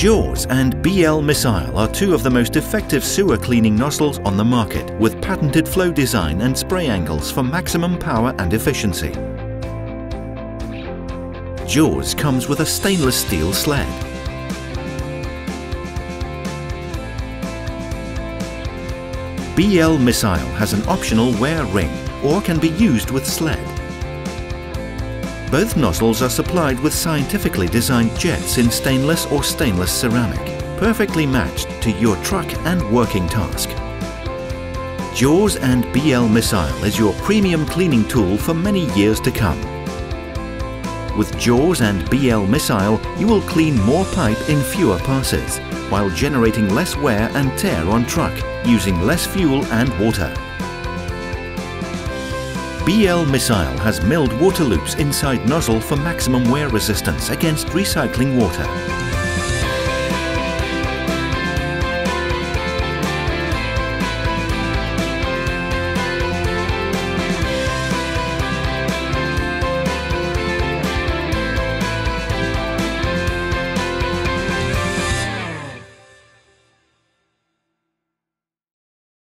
Jaws and BL Missile are two of the most effective sewer cleaning nozzles on the market, with patented flow design and spray angles for maximum power and efficiency. Jaws comes with a stainless steel sled. BL Missile has an optional wear ring or can be used with sled. Both nozzles are supplied with scientifically designed jets in stainless or stainless ceramic, perfectly matched to your truck and working task. Jaws and BL Missile is your premium cleaning tool for many years to come. With Jaws and BL Missile, you will clean more pipe in fewer passes, while generating less wear and tear on truck, using less fuel and water. BL Missile has milled water loops inside nozzle for maximum wear resistance against recycling water.